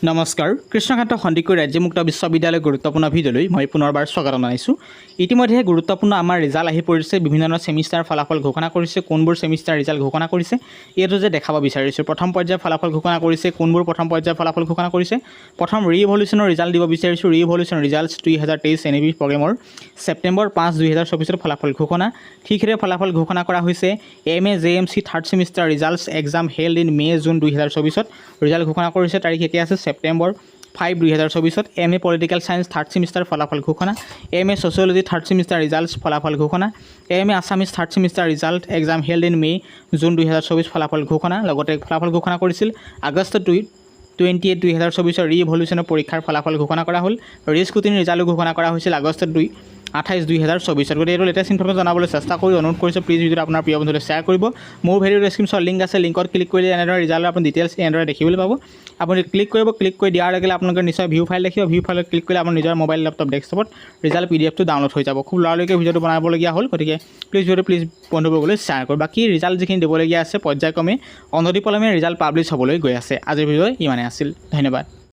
নমস্কাৰ কৃষ্ণকান্ত সন্দিকৈ ৰাজ্যমুক্ত বিশ্ববিদ্যালয় গুৰুত্বপূৰ্ণ ভিডিঅ'লৈ মই পুনৰবাৰ স্বাগত জনাইছোঁ। ইতিমধ্যে গুৰুত্বপূৰ্ণ আমাৰ ৰিজাল্ট আহি পৰিছে, বিভিন্ন ধৰণৰ ছেমিষ্টাৰ ফলাফল ঘোষণা কৰিছে, কোনবোৰ ছেমিষ্টাৰ ৰিজাল্ট ঘোষণা কৰিছে এইটো যে দেখাব বিচাৰিছোঁ। প্ৰথম পৰ্যায়ৰ ফলাফল ঘোষণা কৰিছে, কোনবোৰ প্ৰথম পৰ্যায়ৰ ফলাফল ঘোষণা কৰিছে। প্ৰথম ৰিভলিউশ্যনৰ ৰিজাল্ট দিব বিচাৰিছোঁ। ৰিভলিউশ্যন ৰিজাল্টছ 2023 NAV প্ৰগ্ৰেমৰ ছেপ্টেম্বৰ 5, 2024 ফলাফল ঘোষণা। ঠিক সেইদৰে ফলাফল ঘোষণা কৰা হৈছে MA JMC third semester results exam held in May June 2024 result ঘোষণা কৰিছে। তাৰিখ একে আছে September 5, 2024 MA political science third semester ফলাফল ঘোষণা। MA sociology third semester results ফলাফল ঘোষণা। MA Assamese third semester result exam held in May June 2024 ফলাফল ঘোষণা। লগতে ফলাফল ঘোষণা কৰিছিল আগষ্ট 28, 2024 ৰিভলিউশ্যনৰ পৰীক্ষাৰ ফলাফল ঘোষণা কৰা হ'ল। ৰিস্কুটিনি ৰিজাল্টো ঘোষণা কৰা হৈছিল আগষ্ট 28, 2024। গতিকে এইটো লেটেষ্ট ইনফৰমেশ্যন জনাবলৈ চেষ্টা কৰি অনুৰোধ কৰিছোঁ, প্লিজ ভিডিঅ'টো আপোনাৰ প্ৰিয় বন্ধুলৈ শ্বেয়াৰ কৰিব। মোৰ ভিডিঅ' ডেছক্ৰিপশ্যনত লিংক আছে, লিংকত ক্লিক কৰিলে এনেদৰে ৰিজাল্টৰ আপুনি ডিটেইলছ এনেদৰে দেখিবলৈ পাব। আপুনি ক্লিক কৰিব, ক্লিক কৰি দিয়াৰ লগে লগে আপোনালোকে নিশ্চয় ভিউ ফাইল দেখিব। ভিউ ফাইলত ক্লিক কৰিলে আপোনাৰ নিজৰ মোবাইল লেপটপ ডেস্কটপত ৰিজাল্ট PDF টো ডাউনলোড হৈ যাব। খুব লৰালৰিকৈ ভিডিঅ'টো বনাবলগীয়া হ'ল, গতিকে প্লিজ বন্ধুবৰ্গলৈ শ্বেয়াৰ কৰিব। বাকী ৰিজাল্ট যিখিনি দিবলগীয়া আছে পৰ্যায়ক্ৰমে অনতিপলমে ৰিজাল্ট পাব্লিছ হ'বলৈ গৈ আছে। আজিৰ ভিডিঅ' ইমানে আছিল। ধন্যবাদ।